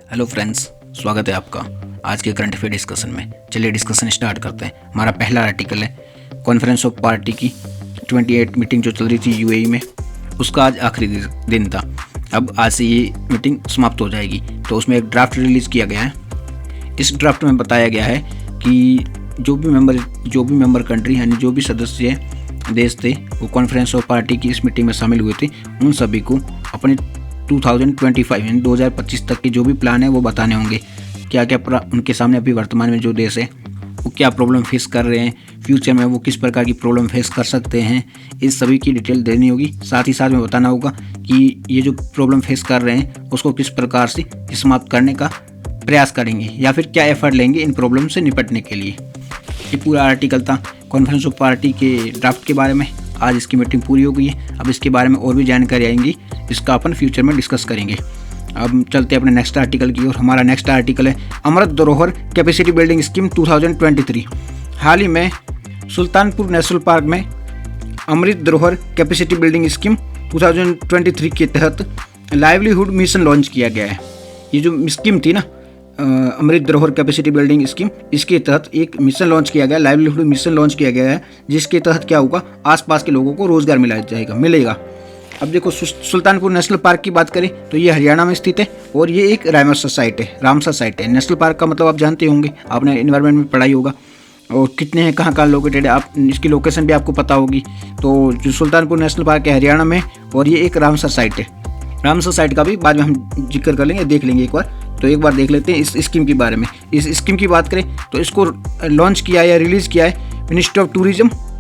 Hello friends, स्वागत है आपका आज के करंट अफेयर डिस्कशन में। चलिए डिस्कशन स्टार्ट करते हैं। हमारा पहला आर्टिकल है कॉन्फ्रेंस ऑफ पार्टी की 28 मीटिंग जो चल रही थी यूएई में, उसका आज आखिरी दिन था। अब आज से ये मीटिंग समाप्त हो जाएगी, तो उसमें एक ड्राफ्ट रिलीज़ किया गया है। इस ड्राफ्ट में बताया गया है कि जो भी मेंबर कंट्री यानी जो भी सदस्य देश थे वो कॉन्फ्रेंस ऑफ पार्टी की इस मीटिंग में शामिल हुए थे, उन सभी को अपने 2025 यानी 2025 तक के जो भी प्लान है वो बताने होंगे। क्या क्या उनके सामने अभी वर्तमान में जो देश है वो क्या प्रॉब्लम फेस कर रहे हैं, फ्यूचर में वो किस प्रकार की प्रॉब्लम फेस कर सकते हैं, इस सभी की डिटेल देनी होगी। साथ ही साथ में बताना होगा कि ये जो प्रॉब्लम फेस कर रहे हैं उसको किस प्रकार से समाप्त करने का प्रयास करेंगे या फिर क्या एफर्ट लेंगे इन प्रॉब्लम से निपटने के लिए। ये पूरा आर्टिकल था कॉन्फ्रेंस ऑफ पार्टी के ड्राफ्ट के बारे में। आज इसकी मीटिंग पूरी हो गई है। अब इसके बारे में और भी जानकारी आएंगी, इसका अपन फ्यूचर में डिस्कस करेंगे। अब चलते हैं अपने नेक्स्ट आर्टिकल की ओर। हमारा नेक्स्ट आर्टिकल है अमृत धरोहर कैपेसिटी बिल्डिंग स्कीम 2023। हाल ही में सुल्तानपुर नेशनल पार्क में अमृत धरोहर कैपेसिटी बिल्डिंग स्कीम 2023 के तहत लाइवलीहुड मिशन लॉन्च किया गया है। ये जो स्कीम थी ना अमृत धरोहर कैपेसिटी बिल्डिंग स्कीम, इसके तहत एक मिशन लॉन्च किया गया, लाइवलीहुड मिशन लॉन्च किया गया है, जिसके तहत क्या होगा, आसपास के लोगों को रोजगार मिलेगा। अब देखो सुल्तानपुर नेशनल पार्क की बात करें तो ये हरियाणा में स्थित है और ये एक रामसर साइट है। नेशनल पार्क का मतलब आप जानते होंगे, आपने एनवायरनमेंट में पढ़ाई होगा, और कितने हैं, कहाँ लोकेटेड है, आप इसकी लोकेशन भी आपको पता होगी। तो जो सुल्तानपुर नेशनल पार्क है हरियाणा में, और ये एक रामसर साइट है। रामसर साइट का भी बाद में हम जिक्र कर लेंगे, देख लेंगे एक बार। तो एक बार देख लेते हैं इस स्कीम के बारे में। इस स्कीम की बात करें तो इसको लॉन्च किया या रिलीज़ किया है मिनिस्ट्री ऑफ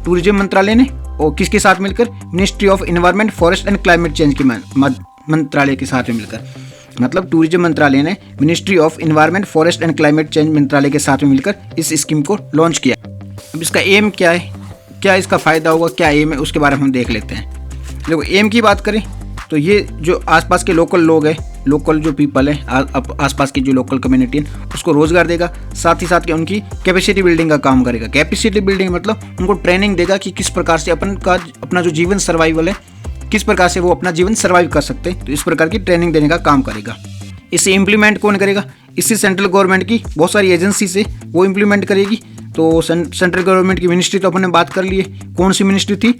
टूरिज्म मंत्रालय ने, और किसके साथ मिलकर, ministry of environment forest and climate change के मंत्रालय के साथ में मिलकर। मतलब टूरिज्म मंत्रालय ने ministry of environment forest and climate change मंत्रालय के साथ में मिलकर इस स्कीम को लॉन्च किया। अब इसका एम क्या है, क्या इसका फ़ायदा होगा, क्या एम है, उसके बारे में हम देख लेते हैं। देखो एम की बात करें तो ये जो आसपास के लोकल लोग हैं, लोकल जो पीपल है, आसपास की जो लोकल कम्युनिटी है, उसको रोजगार देगा। साथ ही साथ उनकी कैपेसिटी बिल्डिंग का काम करेगा। कैपेसिटी बिल्डिंग मतलब उनको ट्रेनिंग देगा कि किस प्रकार से अपना जो जीवन सर्वाइवल है, किस प्रकार से वो अपना जीवन सर्वाइव कर सकते हैं। तो इस प्रकार की ट्रेनिंग देने का काम करेगा। इसे इम्प्लीमेंट कौन करेगा, इससे सेंट्रल गवर्नमेंट की बहुत सारी एजेंसी से वो इम्प्लीमेंट करेगी। तो सेंट्रल गवर्नमेंट की मिनिस्ट्री तो अपने बात कर लिए, कौन सी मिनिस्ट्री थी,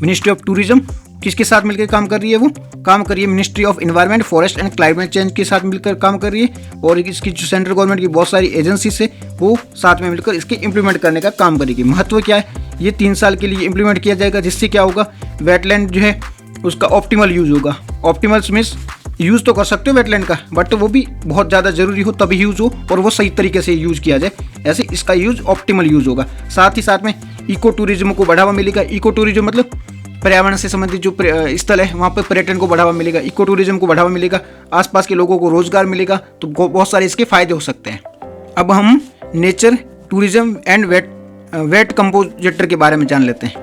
मिनिस्ट्री ऑफ टूरिज्म। किसके साथ मिलकर काम कर रही है, वो काम कर रही है ministry of environment forest and climate change के साथ मिलकर काम कर रही है। और इसकी जो सेंट्रल गवर्नमेंट की बहुत सारी एजेंसी से वो साथ में मिलकर इसके इम्प्लीमेंट करने का काम करेगी। महत्व क्या है, ये 3 साल के लिए इम्प्लीमेंट किया जाएगा, जिससे क्या होगा, वेटलैंड जो है उसका ऑप्टिमल यूज होगा। ऑप्टिमल मीन्स यूज़ तो कर सकते हो वेटलैंड का, बट वो भी बहुत ज़्यादा ज़रूरी हो तभी यूज़ हो और वो सही तरीके से यूज़ किया जाए, ऐसे इसका यूज़ ऑप्टिमल यूज़ होगा। साथ ही साथ में इको टूरिज्म को बढ़ावा मिलेगा। इको टूरिज्म मतलब पर्यावरण से संबंधित जो स्थल है वहाँ पर पर्यटन को बढ़ावा मिलेगा, इको टूरिज्म को बढ़ावा मिलेगा, आसपास के लोगों को रोजगार मिलेगा। तो बहुत सारे इसके फायदे हो सकते हैं। अब हम nature tourism and wet compositor के बारे में जान लेते हैं।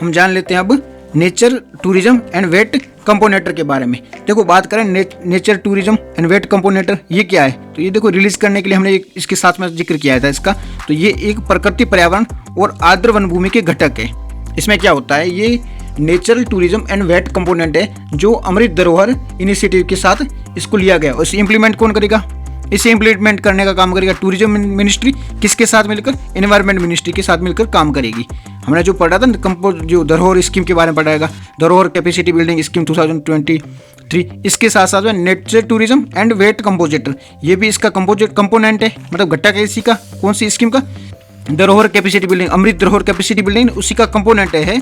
हम जान लेते हैं अब नेचर टूरिज्म एंड वेट कंपोनेटर के बारे में। देखो बात करें नेचर टूरिज्म एंड वेट कंपोनेटर, ये क्या है, तो ये देखो रिलीज करने के लिए हमने इसके साथ में जिक्र किया था इसका। तो ये एक प्रकृति, पर्यावरण और आर्द्र वनभूमि के घटक है। इसमें क्या होता है, ये natural tourism and wet component है जो अमृत धरोहर इनिशिएटिव के साथ इसको लिया गया। और इसे इम्प्लीमेंट कौन करेगा, इसे इम्प्लीमेंट करने का काम करेगा टूरिज्म मिनिस्ट्री, किसके साथ मिलकर, एनवायरनमेंट मिनिस्ट्री के साथ मिलकर काम करेगी। हमने जो पढ़ा था जो धरोहर स्कीम के बारे में पढ़ाएगा, धरोहर कैपेसिटी बिल्डिंग स्कीम 2023। इसके साथ साथ में nature tourism and wet compositor, ये भी इसका कंपोनेंट है, मतलब घटक है इसी का। कौन सी स्कीम का, धरोहर कैपेसिटी बिल्डिंग, अमृत धरोहर कैपेसिटी बिल्डिंग, उसी का कंपोनेंट है।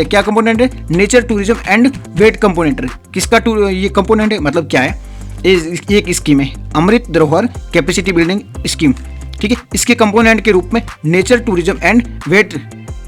क्या कंपोनेंट है, नेचर टूरिज्म एंड वेट कंपोनेंटर। किसका ये कंपोनेंट है, मतलब क्या है, एक स्कीम है अमृत धरोहर कैपेसिटी बिल्डिंग स्कीम, ठीक है। इसके कंपोनेंट के रूप में नेचर टूरिज्म एंड वेट,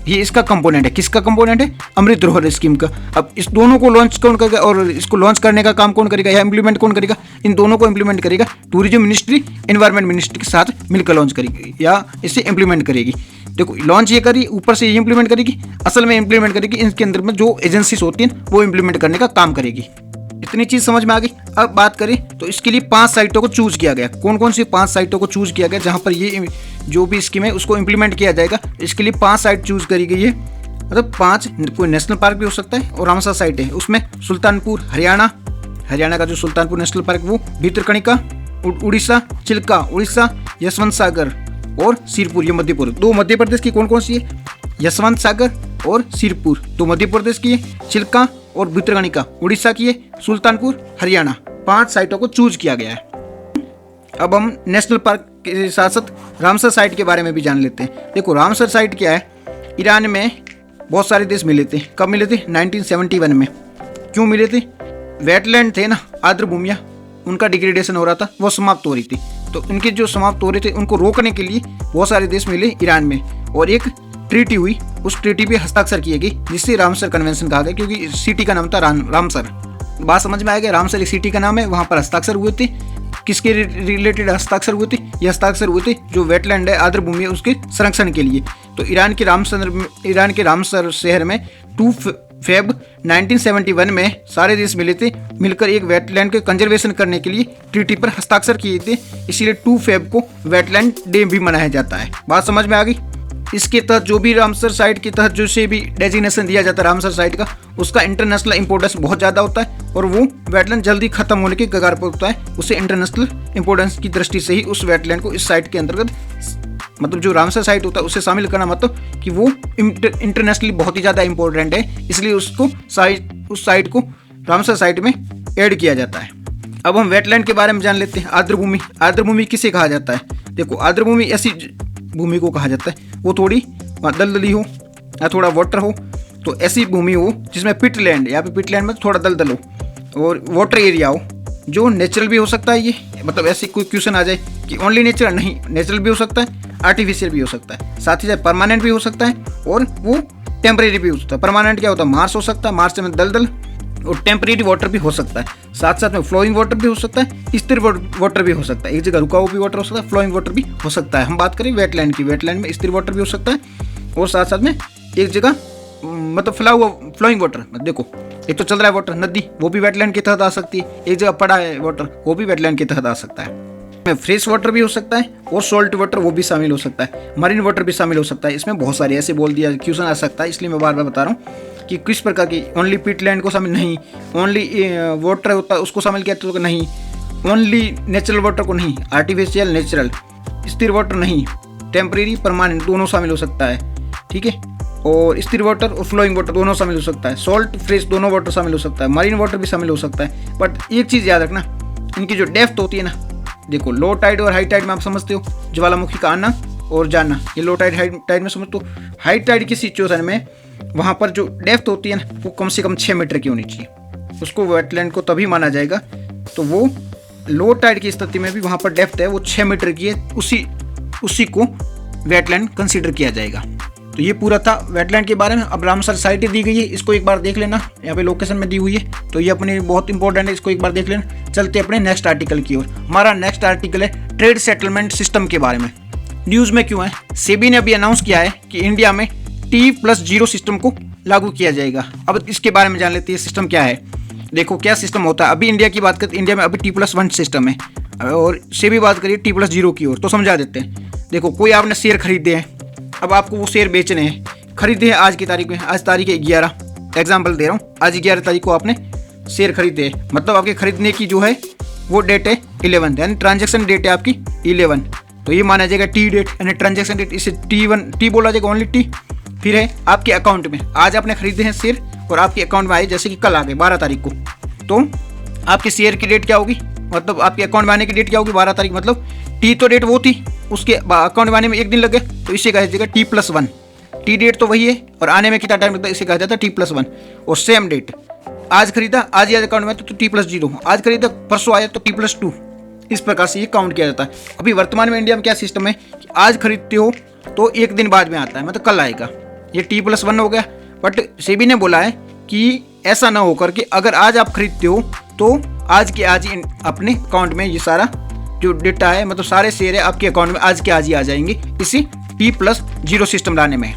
ये इसका कंपोनेंट है। किसका कंपोनेंट है, अमृत धरोहर स्कीम का। अब इस दोनों को लॉन्च कौन करेगा और इसको लॉन्च करने का काम कौन करेगा या इम्प्लीमेंट कौन करेगा, इन दोनों को इम्प्लीमेंट करेगा टूरिज्म मिनिस्ट्री, एनवायरनमेंट मिनिस्ट्री के साथ मिलकर लॉन्च करेगी या इसे इम्प्लीमेंट करेगी। देखो लॉन्च ये करी, ऊपर से ये इम्प्लीमेंट करेगी, असल में इम्प्लीमेंट करेगी इनके अंदर में जो एजेंसीज होती हैं वो इम्प्लीमेंट करने का काम करेगी। इतनी चीज़ समझ में आ गई। अब बात करें तो इसके लिए 5 साइटों को चूज किया गया। कौन कौन सी 5 साइटों को चूज किया गया जहाँ पर ये जो भी स्कीम है उसको इम्प्लीमेंट किया जाएगा। इसके लिए 5 साइट चूज करी गई है, मतलब 5 कोई नेशनल पार्क भी हो सकता है और रामसर साइट है। उसमें सुल्तानपुर हरियाणा का जो सुल्तानपुर नेशनल पार्क वो भितरकनिका, उड़ीसा, चिल्का उड़ीसा, यशवंत सागर और सिरपुर, ये मध्य प्रदेश। दो मध्य प्रदेश की कौन कौन सी है? यशवंत सागर और सिरपुर तो मध्य प्रदेश की है, चिल्का और भितरकनिका उड़ीसा की है, सुल्तानपुर हरियाणा। 5 साइटों को चूज किया गया है। अब हम नेशनल पार्क के साथ साथ रामसर साइट के बारे में भी जान लेते हैं। देखो रामसर साइट क्या है, ईरान में बहुत सारे देश मिले थे। कब मिले थे? 1971 में। क्यों मिले थे? वेटलैंड थे ना, आर्द्र भूमियाँ, उनका डिग्रेडेशन हो रहा था, वो समाप्त हो रही थी। तो इनके जो समाप्त हो रहे थे उनको रोकने के लिए बहुत सारे देश मिले ईरान में, और एक ट्रीटी हुई। उस ट्रीटी पे हस्ताक्षर किए गए जिससे रामसर कन्वेंशन कहा गया, क्योंकि सिटी का नाम था रामसर। बात समझ में आ गया? रामसर एक सिटी का नाम है, वहाँ पर हस्ताक्षर हुए थे। किसके रिलेटेड हस्ताक्षर हुए थे? ये हस्ताक्षर हुए थे जो वेटलैंड है, आर्द्र भूमि है, उसके संरक्षण के लिए। तो ईरान के रामसर शहर में 2 फेब 1971 में सारे देश मिले थे, मिलकर एक वेटलैंड के कंजर्वेशन करने के लिए ट्रीटी पर हस्ताक्षर किए थे। इसीलिए 2 फेब को वेटलैंड डे भी मनाया जाता है। बात समझ में आ गई? इसके तहत जो भी रामसर साइट के तहत जो से भी डेजिग्नेशन दिया जाता है रामसर साइट का, उसका इंटरनेशनल इंपोर्टेंस बहुत ज़्यादा होता है, और वो वेटलैंड जल्दी खत्म होने के कगार पर होता है। उसे इंटरनेशनल इंपोर्टेंस की दृष्टि से ही उस वेटलैंड को इस साइट के अंतर्गत, मतलब जो रामसर साइट होता है उसे शामिल करना, मतलब कि वो इंटरनेशनली बहुत ही ज़्यादा इंपॉर्टेंट है, इसलिए उस साइट को रामसर साइट में ऐड किया जाता है। अब हम वेटलैंड के बारे में जान लेते हैं। आर्द्र भूमि, आर्द्र भूमि किसे कहा जाता है? देखो आर्द्र भूमि ऐसी भूमि को कहा जाता है वो थोड़ी दलदली हो या थोड़ा वाटर हो, तो ऐसी भूमि हो जिसमें पिटलैंड, यहाँ पे पिटलैंड में थोड़ा दलदल हो और वाटर एरिया हो, जो नेचुरल भी हो सकता है। ये मतलब ऐसी कोई क्वेश्चन आ जाए कि ओनली नेचुरल, नहीं, नेचुरल भी हो सकता है, आर्टिफिशियल भी हो सकता है, साथ ही साथ परमानेंट भी हो सकता है, और वो टेम्परेरी भी हो सकता है। परमानेंट क्या होता है? मार्स हो सकता है, मार्स में दलदल, और टेम्परेरी वाटर भी हो सकता है। साथ साथ में फ्लोइंग वाटर भी हो सकता है, स्थिर वाटर भी हो सकता है, एक जगह रुका हुआ भी वाटर हो सकता है, फ्लोइंग वाटर भी हो सकता है। हम बात करें वेटलैंड की, वेटलैंड में स्थिर वाटर भी हो सकता है, और साथ साथ में एक जगह मतलब फ्लोइंग वाटर, देखो एक तो चल रहा है वाटर, नदी, वो भी वेटलैंड के तहत आ सकती है। एक जगह पड़ा है वाटर, वो भी वेटलैंड के तहत आ सकता है। फ्रेश वाटर भी हो सकता है, और सॉल्ट वाटर वो भी शामिल हो सकता है, मरीन वाटर भी शामिल हो सकता है। इसमें बहुत सारे ऐसे बोल दिया क्वेश्चन आ सकता है, इसलिए मैं बार बार बता रहा हूँ कि किस प्रकार की। ओनली पिटलैंड को शामिल नहीं, ओनली वाटर होता है उसको शामिल किया तो नहीं, ओनली नेचुरल वाटर को नहीं, आर्टिफिशियल नेचुरल, स्थिर वाटर नहीं, टेम्परेरी परमानेंट दोनों शामिल हो सकता है, ठीक है। और स्थिर वाटर और फ्लोइंग वाटर दोनों शामिल हो सकता है, सॉल्ट फ्रेश दोनों वाटर शामिल हो सकता है, मरीन वाटर भी शामिल हो सकता है। बट एक चीज़ याद रखना, इनकी जो डेप्थ होती है ना, देखो लो टाइड और हाई टाइड में आप समझते हो ज्वालामुखी का आना और जाना, ये लो टाइड हाई टाइड में समझते हो। हाई टाइड की सिचुएशन में वहाँ पर जो डेप्थ होती है ना, वो कम से कम 6 मीटर की होनी चाहिए, उसको वेटलैंड को तभी माना जाएगा। तो वो लो टाइड की स्थिति में भी वहाँ पर डेप्थ है वो 6 मीटर की है, उसी को वेटलैंड कंसीडर किया जाएगा। तो ये पूरा था वेटलैंड के बारे में। अब रामसर साइट दी गई है, इसको एक बार देख लेना, यहाँ पे लोकेशन में दी हुई है, तो ये अपनी बहुत इंपॉर्टेंट है, इसको एक बार देख लेना। चलते अपने नेक्स्ट आर्टिकल की ओर। हमारा नेक्स्ट आर्टिकल है ट्रेड सेटलमेंट सिस्टम के बारे में। न्यूज़ में क्यों है? सेबी ने अभी अनाउंस किया है कि इंडिया में T+0 सिस्टम को लागू किया जाएगा। अब इसके बारे में जान लेते हैं सिस्टम क्या है। देखो क्या सिस्टम होता है। अभी इंडिया की बात करते, इंडिया में अभी T+1 सिस्टम है, और सेबी बात करिए T+0 की ओर, तो समझा देते हैं। देखो कोई आपने शेयर खरीदे हैं, अब आपको वो शेयर बेचने हैं, खरीदे हैं आज की तारीख में, आज तारीख है 11, एग्जाम्पल दे रहा हूँ, आज 11 तारीख को आपने शेयर खरीदे हैं, मतलब आपके खरीदने की जो है वो डेट है 11, यानी ट्रांजेक्शन डेट है आपकी 11, तो ये माना जाएगा टी डेट, यानी ट्रांजेक्शन डेट, इसे टी बोला जाएगा, ओनली टी। फिर है आपके अकाउंट में, आज आपने खरीदे हैं शेयर और आपके अकाउंट में आए, जैसे कि कल आ गए 12 तारीख को, तो आपके शेयर की डेट क्या होगी, मतलब आपके अकाउंट में आने की डेट क्या होगी 12 तारीख, मतलब टी तो डेट वो थी, उसके अकाउंट में आने में 1 दिन लग गया, तो इसे कहा जाएगा T+1। टी डेट तो वही है और आने में कितना टाइम लगता है, इसे कहा जाता है T+1। और सेम डेट, आज खरीदा आज ही अकाउंट में तो T+0, आज खरीदा परसों आया तो T+2, इस प्रकार से ये काउंट किया जाता है। अभी वर्तमान में इंडिया में क्या सिस्टम है कि आज खरीदते हो तो 1 दिन बाद में आता है, मतलब कल आएगा, ये T+1 हो गया। बट सेबी ने बोला है कि ऐसा ना होकर के अगर आज आप खरीदते हो तो आज के आज ही अपने अकाउंट में ये सारा जो डेटा है, मतलब सारे शेयर है आपके अकाउंट में आज के आज ही आ जाएंगे, इसी T+0 सिस्टम लाने में।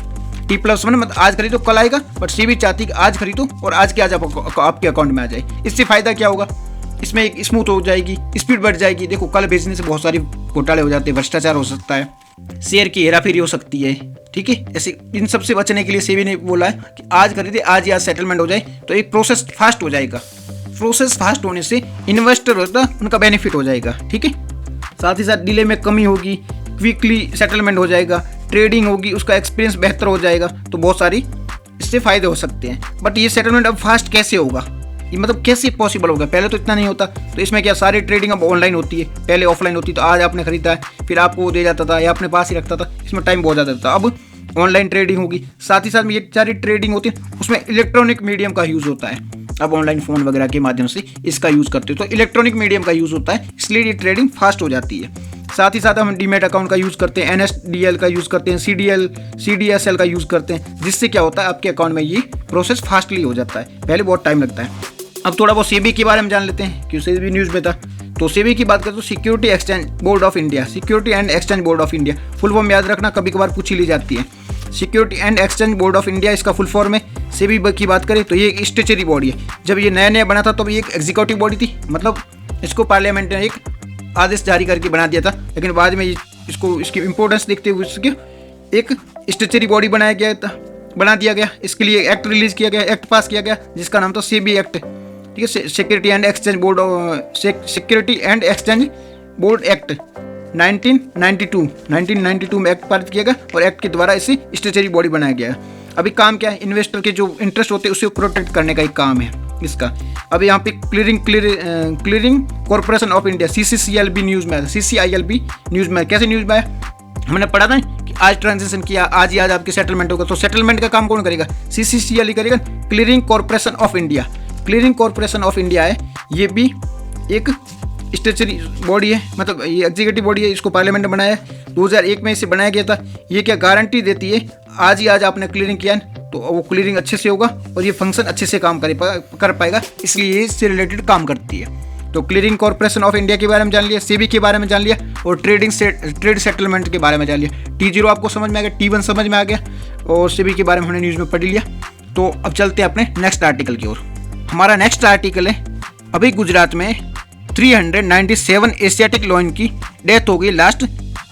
T+1 मतलब आज खरीदो कल आएगा, बट सेबी चाहती है कि आज खरीदो और आज के आज आपके अकाउंट में आ जाए। इससे फायदा क्या होगा, इसमें एक स्मूथ हो जाएगी, स्पीड बढ़ जाएगी। देखो कल भेजने से बहुत सारी घोटाले हो जाते हैं, भ्रष्टाचार हो सकता है, शेयर की हेराफेरी हो सकती है, ठीक है। ऐसे इन सब से बचने के लिए सेबी ने बोला है कि आज खरीदे आज ही आज सेटलमेंट हो जाए, तो एक प्रोसेस फास्ट हो जाएगा। प्रोसेस फास्ट होने से इन्वेस्टर होता है उनका बेनिफिट हो जाएगा, ठीक है। साथ ही साथ डिले में कमी होगी, क्विकली सेटलमेंट हो जाएगा, ट्रेडिंग होगी, उसका एक्सपीरियंस बेहतर हो जाएगा। तो बहुत सारी इससे फ़ायदे हो सकते हैं। बट ये सेटलमेंट अब फास्ट कैसे होगा, ये मतलब कैसे पॉसिबल होगा? पहले तो इतना नहीं होता। तो इसमें क्या, सारी ट्रेडिंग अब ऑनलाइन होती है, पहले ऑफलाइन होती। तो आज आपने खरीदा है, फिर आपको दे जाता था या अपने पास ही रखता था, इसमें टाइम बहुत ज़्यादा था। अब ऑनलाइन ट्रेडिंग होगी, साथ ही साथ में ये सारी ट्रेडिंग होती है, उसमें इलेक्ट्रॉनिक मीडियम का यूज़ होता है। अब ऑनलाइन फ़ोन वगैरह के माध्यम से इसका यूज़ करते हो, तो इलेक्ट्रॉनिक मीडियम का यूज़ होता है, इसलिए ये ट्रेडिंग फास्ट हो जाती है। साथ ही साथ हम डीमैट अकाउंट का यूज़ करते हैं, NSDL का यूज़ करते हैं, CDSL का यूज़ करते हैं, जिससे क्या होता है, आपके अकाउंट में ये प्रोसेस फास्टली हो जाता है। पहले बहुत टाइम लगता है। अब थोड़ा बहुत सेबी के बारे में जान लेते हैं, क्यों सेबी न्यूज़ में था। तो सेबी की बात करें तो security exchange board of India, security and exchange board of India, full form याद रखना, कभी कभार पूछी ली जाती है। Security and exchange board of India इसका फुल फॉर्म है। सेबी की बात करें तो ये एक स्टेचुटरी बॉडी है। जब ये नया नया बना था तो ये एक एग्जीक्यूटिव बॉडी थी, मतलब इसको पार्लियामेंट ने एक आदेश जारी करके बना दिया था, लेकिन बाद में इसको इसकी इंपॉर्टेंस देखते हुए इसके एक स्टेचुटरी बॉडी बना दिया गया। इसके लिए एक्ट रिलीज किया गया, एक्ट पास किया गया, जिसका नाम था सेबी एक्ट। ठीक है, security and exchange board, security and exchange board act 1992 में एक्ट पारित किया गया और एक्ट के द्वारा इसे स्टेचुटरी बॉडी बनाया गया। अभी काम क्या है, इन्वेस्टर के जो इंटरेस्ट होते हैं उसे प्रोटेक्ट करने का एक काम है इसका। अब यहाँ पे clearing corporation of India, CCILB news में आया, CCILB न्यूज़ में। कैसे न्यूज़ में आया, हमने पढ़ा था कि आज ट्रांजेक्शन किया, आज ही आज आपकी सेटलमेंट होगा। तो सेटलमेंट का काम कौन करेगा, CCILB करेगा। Clearing corporation of India, clearing corporation of India है, ये भी एक स्टेचुटरी बॉडी है, मतलब ये एग्जीक्यूटिव बॉडी है। इसको पार्लियामेंट ने बनाया है, 2001 में इसे बनाया गया था। ये क्या गारंटी देती है, आज ही आज आपने क्लियरिंग किया तो वो क्लियरिंग अच्छे से होगा और ये फंक्शन अच्छे से काम कर पाएगा, इसलिए ये इससे रिलेटेड काम करती है। तो क्लियरिंग कॉर्पोरेशन ऑफ इंडिया के बारे में जान लिया, सेबी के बारे में जान लिया और ट्रेड सेटलमेंट के बारे में जान लिया। T0 आपको समझ में आ गया, T1 समझ में आ गया और सेबी के बारे में हमने न्यूज़ में पढ़ लिया। तो अब चलते हैं अपने नेक्स्ट आर्टिकल की ओर। हमारा नेक्स्ट आर्टिकल है, अभी गुजरात में 397 एशियाटिक लॉयन की डेथ हो गई लास्ट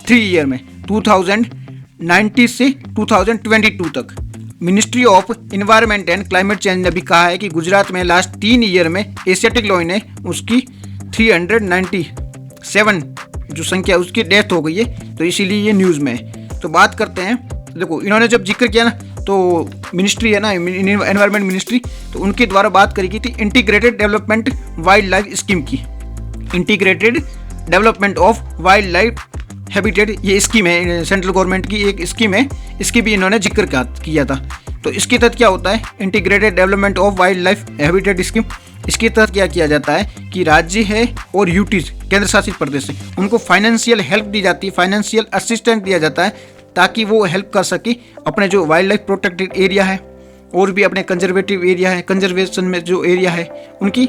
3 ईयर में, 2019 से 2022 तक। Ministry of environment and climate change ने भी कहा है कि गुजरात में लास्ट 3 ईयर में एशियाटिक लॉयन है उसकी 397 जो संख्या उसकी डेथ हो गई है, तो इसीलिए ये न्यूज़ में है। तो बात करते हैं, देखो इन्होंने जब जिक्र किया ना, तो मिनिस्ट्री है ना, एनवायरमेंट मिनिस्ट्री, तो उनके द्वारा बात करी गई थी integrated development wild life scheme की। Integrated development of wild life habitat ये स्कीम है, सेंट्रल गवर्नमेंट की एक स्कीम है, इसकी भी इन्होंने जिक्र किया था। तो इसके तहत क्या होता है, integrated development of wild life habitat scheme, इसके तहत क्या किया जाता है कि राज्य है और यूटीज केंद्र शासित प्रदेश है, उनको फाइनेंशियल हेल्प दी जाती है, फाइनेंशियल असिस्टेंस दिया जाता है, ताकि वो हेल्प कर सके अपने जो वाइल्ड लाइफ प्रोटेक्टेड एरिया है और भी अपने कंजर्वेटिव एरिया है, कंजर्वेशन में जो एरिया है उनकी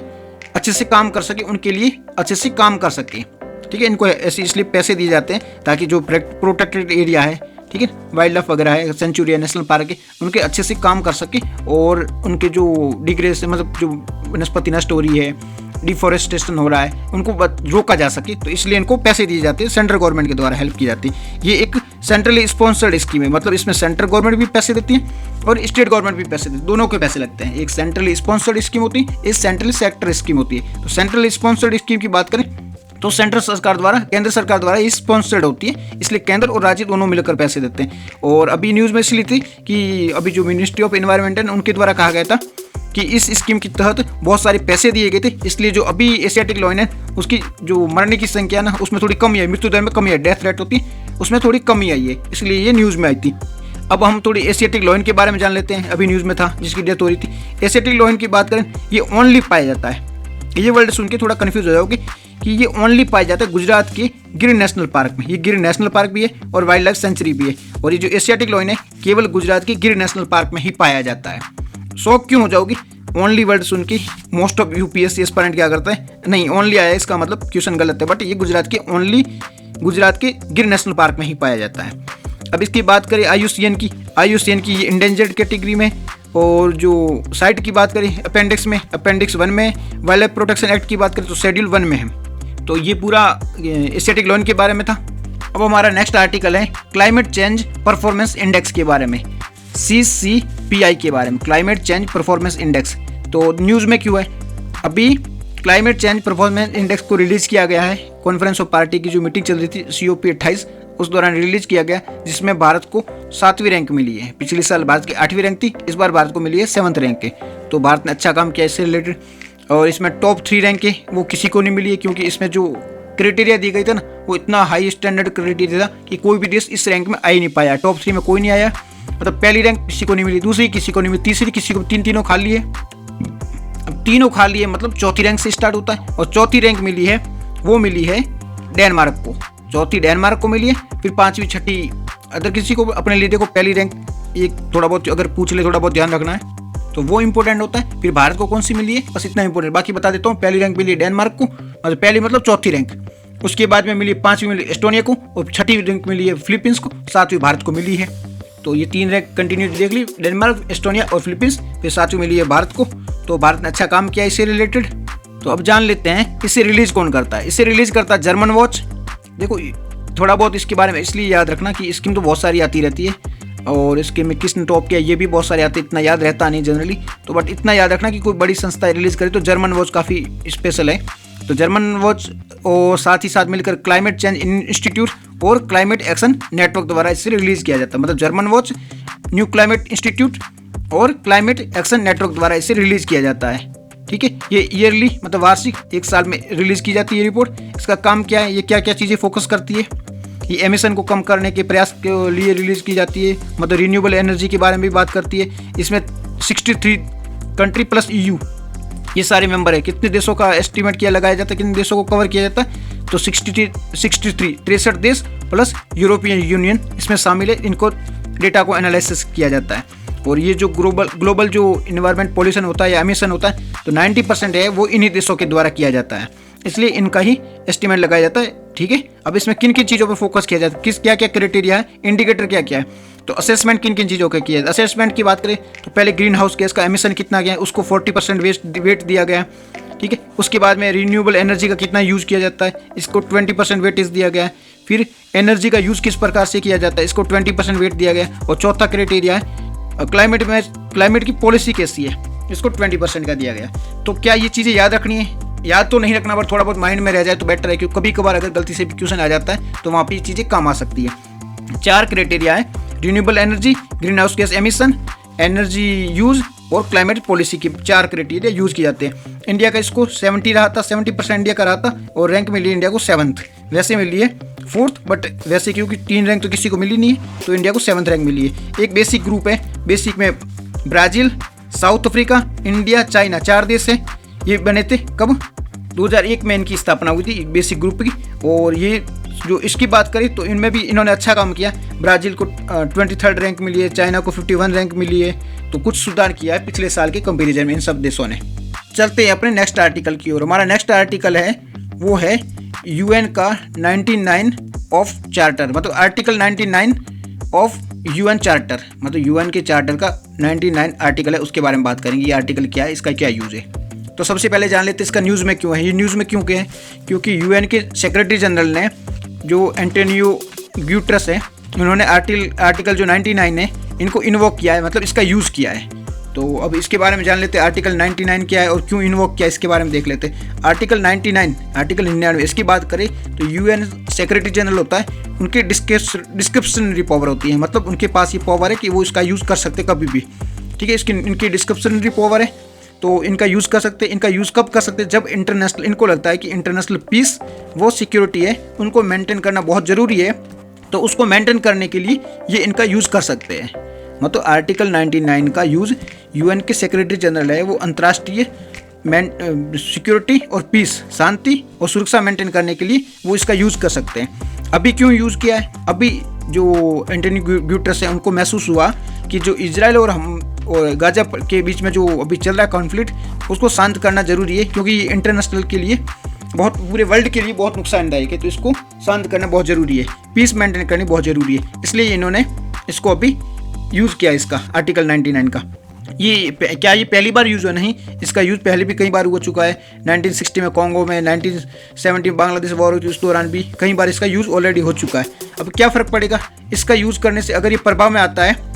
अच्छे से काम कर सके, उनके लिए अच्छे से काम कर सके। ठीक है, इनको ऐसे इसलिए पैसे दिए जाते हैं ताकि जो प्रोटेक्टेड एरिया है, ठीक है, वाइल्ड लाइफ वगैरह है, सेंचुरी है, नेशनल पार्क है, उनके अच्छे से काम कर सके और उनके जो डिग्रेडेशन मतलब जो वनस्पति नष्ट हो रही है, डिफॉरेस्टेशन हो रहा है, उनको रोका जा सके। तो इसलिए इनको पैसे दिए जाते हैं, सेंट्रल गवर्नमेंट के द्वारा हेल्प की जाती है। ये एक सेंट्रली स्पॉन्सर्ड स्कीम है, मतलब इसमें सेंट्रल गवर्नमेंट भी पैसे देती है और स्टेट गवर्नमेंट भी पैसे देती है, दोनों के पैसे लगते हैं। एक सेंट्रली स्पॉन्सर्ड स्कीम होती है, एक सेंट्रल सेक्टर स्कीम होती है। तो सेंट्रल स्पॉन्सर्ड स्कीम की बात करें तो सेंट्रल सरकार द्वारा, केंद्र सरकार द्वारा ये स्पॉन्सर्ड होती है, इसलिए केंद्र और राज्य दोनों मिलकर पैसे देते हैं। और अभी न्यूज़ में इसलिए थी कि अभी जो मिनिस्ट्री ऑफ इन्वायरमेंट है उनके द्वारा कहा गया था कि इस स्कीम के तहत बहुत सारे पैसे दिए गए थे, इसलिए जो अभी एशियाटिक लॉयन है उसकी जो मरने की संख्या ना उसमें थोड़ी कमी आई, मृत्यु दर में कमी आई, डेथ रेट होती है उसमें थोड़ी कमी आई है, इसलिए ये न्यूज़ में आई थी। अब हम थोड़ी एशियाटिक लॉयन के बारे में जान लेते हैं, अभी न्यूज़ में था जिसकी डेथ हो रही थी। एशियाटिक लॉयन की बात करें, ये ओनली पाया जाता है, ये वर्ड सुन के थोड़ा कन्फ्यूज हो जाओगे कि ये ओनली पाया जाता है गुजरात के गिर नेशनल पार्क में। ये गिर नेशनल पार्क भी है और वाइल्ड लाइफ सेंचुरी भी है, और ये जो एशियाटिक लॉयन है केवल गुजरात के गिर नेशनल पार्क में ही पाया जाता है। शौक क्यों हो जाओगी, ओनली वर्ड सुन के मोस्ट ऑफ यूपीएससी एस्पिरेंट क्या करता है, नहीं ओनली आया इसका मतलब क्वेश्चन गलत है, बट ये गुजरात के गिर नेशनल पार्क में ही पाया जाता है। अब इसकी बात करें IUCN की ये इंडेंजर्ड कैटेगरी में, और जो साइट की बात करें अपेंडिक्स 1 में, वाइल्ड लाइफ प्रोटेक्शन एक्ट की बात करें तो शेड्यूल 1 में है। तो ये पूरा एशियाटिक लॉयन के बारे में था। अब हमारा नेक्स्ट आर्टिकल है क्लाइमेट चेंज परफॉर्मेंस इंडेक्स के बारे में, CCPI के बारे में, क्लाइमेट चेंज परफॉर्मेंस इंडेक्स। तो न्यूज़ में क्यों है, अभी क्लाइमेट चेंज परफॉर्मेंस इंडेक्स को रिलीज़ किया गया है कॉन्फ्रेंस ऑफ पार्टी की जो मीटिंग चल रही थी COP 28, उस दौरान रिलीज किया गया, जिसमें भारत को 7वीं रैंक मिली है। पिछले साल भारत की 8वीं रैंक थी, इस बार भारत को मिली है 7th रैंक के। तो भारत ने अच्छा काम किया इससे रिलेटेड। और इसमें टॉप 3 रैंक है वो किसी को नहीं मिली है, क्योंकि इसमें जो क्राइटेरिया दी गई था ना, वो इतना हाई स्टैंडर्ड क्राइटेरिया था कि कोई भी देश इस रैंक में आ ही नहीं पाया। टॉप 3 में कोई नहीं आया, मतलब पहली रैंक किसी को नहीं मिली, दूसरी किसी को नहीं मिली, तीसरी किसी को, तीनों खा लिए। अब तीनों खा लिए मतलब चौथी रैंक से स्टार्ट होता है, और चौथी रैंक मिली है, वो मिली है डेनमार्क को। चौथी डेनमार्क को मिली है, फिर 5वीं 6ठी अगर किसी को अपने लिए। देखो पहली रैंक एक थोड़ा बहुत अगर पूछ ले, थोड़ा बहुत ध्यान रखना है तो वो इंपॉर्टेंट होता है। फिर भारत को कौन सी मिली है, बस इतना इंपॉर्टेंट। बाकी बता देता हूँ, पहली रैंक मिली है डेनमार्क को, मतलब पहली मतलब चौथी रैंक। उसके बाद में मिली 5वीं मिली एस्टोनिया को, और 6ठी रैंक मिली है फिलीपींस को, 7वीं भारत को मिली है। तो ये 3 रैंक कंटिन्यू देख ली, डेनमार्क, एस्टोनिया और फिलीपींस, फिर 7वीं मिली है भारत को। तो भारत ने अच्छा काम किया इससे रिलेटेड। तो अब जान लेते हैं इसे रिलीज कौन करता है। इसे रिलीज करता है जर्मन वॉच। देखो थोड़ा बहुत इसके बारे में इसलिए याद रखना कि स्कीम तो बहुत सारी आती रहती है, और इसके में किसने टॉप किया ये भी बहुत सारे आते, इतना याद रहता नहीं जनरली। तो बट इतना याद रखना कि कोई बड़ी संस्था रिलीज करे तो जर्मन वॉच काफ़ी स्पेशल है। तो जर्मन वॉच और साथ ही साथ मिलकर क्लाइमेट चेंज इंस्टीट्यूट और क्लाइमेट एक्शन नेटवर्क द्वारा इसे रिलीज किया जाता है। मतलब German watch, new climate institute और क्लाइमेट एक्शन नेटवर्क द्वारा इसे रिलीज किया जाता है। ठीक है, ये ईयरली मतलब वार्षिक 1 साल में रिलीज की जाती है रिपोर्ट। इसका काम क्या है, ये क्या क्या चीज़ें फोकस करती है। ये एमिशन को कम करने के प्रयास के लिए रिलीज की जाती है, मतलब रिन्यूएबल एनर्जी के बारे में भी बात करती है। इसमें 63 कंट्री प्लस EU ये सारे मेंबर है। कितने देशों का एस्टिमेट किया लगाया जाता है, कितने देशों को कवर किया जाता है, तो 63 देश प्लस यूरोपियन यूनियन इसमें शामिल है। इनको डेटा को एनालिसिस किया जाता है। और ये जो ग्लोबल जो इन्वायरमेंट पॉल्यूशन होता है या एमिशन होता है, तो 90% है वो इन्हीं देशों के द्वारा किया जाता है, इसलिए इनका ही एस्टिमेट लगाया जाता है। ठीक है, अब इसमें किन किन चीज़ों पर फोकस किया जाता है, किस क्या क्या क्राइटेरिया है, इंडिकेटर क्या क्या है, तो असेसमेंट किन किन चीज़ों का किया है। असेसमेंट की बात करें तो पहले ग्रीन हाउस गैस का एमिशन कितना गया है, उसको 40% वेट दिया गया है। ठीक है, उसके बाद में रिन्यूएबल एनर्जी का कितना यूज़ किया जाता है, इसको 20% वेटेज दिया गया है। फिर एनर्जी का यूज़ किस प्रकार से किया जाता है, इसको 20% वेट दिया गया है। और चौथा क्राइटेरिया है क्लाइमेट की पॉलिसी कैसी है, इसको 20% का दिया गया। तो क्या ये चीज़ें याद रखनी है, याद तो नहीं रखना, पर थोड़ा बहुत माइंड में रह जाए तो बेटर है, क्योंकि कभी कभार अगर गलती से भी क्वेश्चन आ जाता है तो वहाँ पे ये चीज़ें काम आ सकती है। 4 क्राइटेरिया है, renewable energy, green house gas emission, energy use और क्लाइमेट पॉलिसी के 4 क्राइटेरिया यूज़ किए जाते हैं। इंडिया का इसको 70 रहा था, 70% इंडिया का रहा था, और रैंक मिली इंडिया को 7th, वैसे मिली है 4th, बट वैसे क्योंकि 3 रैंक तो किसी को मिली नहीं है, तो इंडिया को 7th रैंक मिली है। एक बेसिक ग्रुप है, बेसिक में Brazil, south Africa, India, China 4 देश हैं। ये बने थे कब, 2001 में इनकी स्थापना हुई थी बेसिक ग्रुप की। और ये जो इसकी बात करें तो इनमें भी इन्होंने अच्छा काम किया। ब्राज़ील को 23rd रैंक मिली है, चाइना को 51 रैंक मिली है, तो कुछ सुधार किया है पिछले साल के कंपेरिजन में इन सब देशों ने। चलते हैं अपने नेक्स्ट आर्टिकल की ओर। हमारा नेक्स्ट आर्टिकल है वो है UN का 99 ऑफ चार्टर, मतलब आर्टिकल 99 ऑफ UN चार्टर, मतलब UN के चार्टर का 99 आर्टिकल है, उसके बारे में बात करेंगे। ये आर्टिकल क्या है, इसका क्या यूज़ है। तो सबसे पहले जान लेते हैं इसका न्यूज़ में क्यों है। ये न्यूज़ में क्यों के है, क्योंकि UN के सेक्रेटरी जनरल ने जो एंटोनियो गुटेरेस है, उन्होंने आर्टिकल जो 99 है इनको इन्वोक किया है, मतलब इसका यूज़ किया है। तो अब इसके बारे में जान लेते हैं आर्टिकल 99 क्या है और क्यों इन्वोक किया, इसके बारे में देख लेते हैं। आर्टिकल 99 इसकी बात करें तो UN सेक्रेटरी जनरल होता है, उनकी डिस्क्रिप्शनरी पावर होती है, मतलब उनके पास ये पावर है कि वो इसका यूज़ कर सकते कभी भी। ठीक है, इनकी डिस्क्रिप्शनरी पावर है, तो इनका यूज़ कर सकते हैं। इनका यूज़ कब कर सकते हैं, जब इंटरनेशनल, इनको लगता है कि इंटरनेशनल पीस वो सिक्योरिटी है, उनको मेंटेन करना बहुत ज़रूरी है, तो उसको मेंटेन करने के लिए ये इनका यूज़ कर सकते हैं। मतलब आर्टिकल 99 का यूज़ UN के सेक्रेटरी जनरल है, वो अंतर्राष्ट्रीय सिक्योरिटी और पीस, शांति और सुरक्षा मेंटेन करने के लिए वो इसका यूज़ कर सकते हैं। अभी क्यों यूज़ किया है, अभी जो एंटोनियो गुटेरेस है उनको महसूस हुआ कि जो इजराइल और गाजा के बीच में जो अभी चल रहा है कॉन्फ्लिक्ट, उसको शांत करना जरूरी है, क्योंकि ये इंटरनेशनल के लिए बहुत, पूरे वर्ल्ड के लिए बहुत नुकसानदायक है, तो इसको शांत करना बहुत ज़रूरी है, पीस मेंटेन करनी बहुत ज़रूरी है। इसलिए इन्होंने इसको अभी यूज़ किया, इसका आर्टिकल 99 का। ये पहली बार यूज़ हुआ नहीं, इसका यूज़ पहले भी कई बार हो चुका है। 1960 में कॉन्गो में, 1970 में बांग्लादेश वॉर हुई थी, उस दौरान भी कई बार इसका यूज़ ऑलरेडी हो चुका है। अब क्या फ़र्क पड़ेगा इसका यूज़ करने से, अगर ये प्रभाव में आता है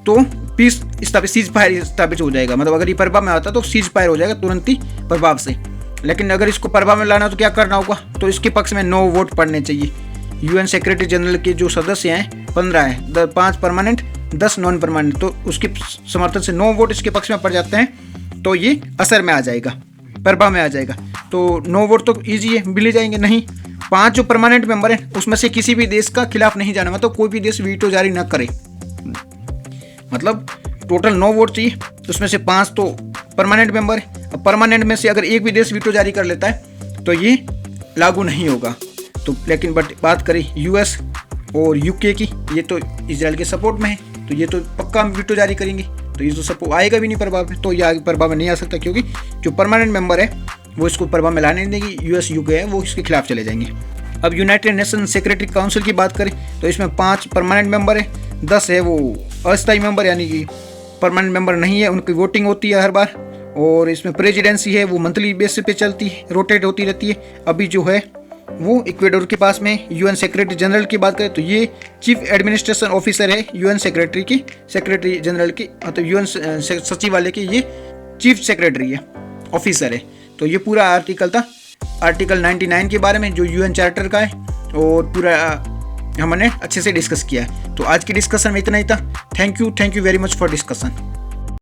तो पीस स्थापित, सीज फायर स्थापित हो जाएगा। मतलब अगर ये प्रभाव में आता है तो सीज फायर हो जाएगा तुरंत ही प्रभाव से। लेकिन अगर इसको प्रभाव में लाना तो क्या करना होगा, तो इसके पक्ष में 9 वोट पड़ने चाहिए। यूएन सेक्रेटरी जनरल के जो सदस्य हैं 15 हैं, 5 परमानेंट 10 नॉन परमानेंट, तो उसके समर्थन से 9 वोट इसके पक्ष में पड़ जाते हैं, तो ये असर में आ जाएगा, प्रभाव में आ जाएगा। तो 9 वोट तो ईजी है, मिल जाएंगे। नहीं, 5 जो परमानेंट मेंबर हैं उसमें से किसी भी देश का खिलाफ नहीं जाना, मतलब कोई भी देश वीटो जारी ना करे, मतलब टोटल 9 वोट चाहिए, उसमें से 5 तो परमानेंट मेंबर है। अब परमानेंट में से अगर एक भी देश वीटो जारी कर लेता है तो ये लागू नहीं होगा। तो लेकिन बात करें यूएस और यूके की, ये तो इजराइल के सपोर्ट में है, तो ये तो पक्का वीटो जारी करेंगे, तो ये तो सपोर्ट आएगा भी नहीं प्रभाव में, तो ये आगे प्रभाव में नहीं आ सकता, क्योंकि जो परमानेंट मेंबर है वो इसको प्रभाव में लाने नहीं देंगे। यूएस यूके है वो इसके खिलाफ चले जाएंगे। अब यूनाइटेड नेशन सेक्रेटरी काउंसिल की बात करें तो इसमें 5 परमानेंट मेंबर है, 10 है वो अस्थायी मेंबर, यानी कि परमानेंट मेंबर नहीं है, उनकी वोटिंग होती है हर बार। और इसमें प्रेसिडेंसी है वो मंथली बेसिस पे चलती है, रोटेट होती रहती है। अभी जो है वो इक्वेडोर के पास में। यूएन सेक्रेटरी जनरल की बात करें तो ये चीफ एडमिनिस्ट्रेशन ऑफिसर है यूएन सेक्रेटरी जनरल की, मतलब यूएन सचिवालय की ये चीफ सेक्रेटरी है, ऑफिसर है। तो ये पूरा आर्टिकल था, आर्टिकल 99 के बारे में जो यूएन चार्टर का है, और पूरा हमने अच्छे से डिस्कस किया है। तो आज की डिस्कशन में इतना ही था। Thank you very much for discussion.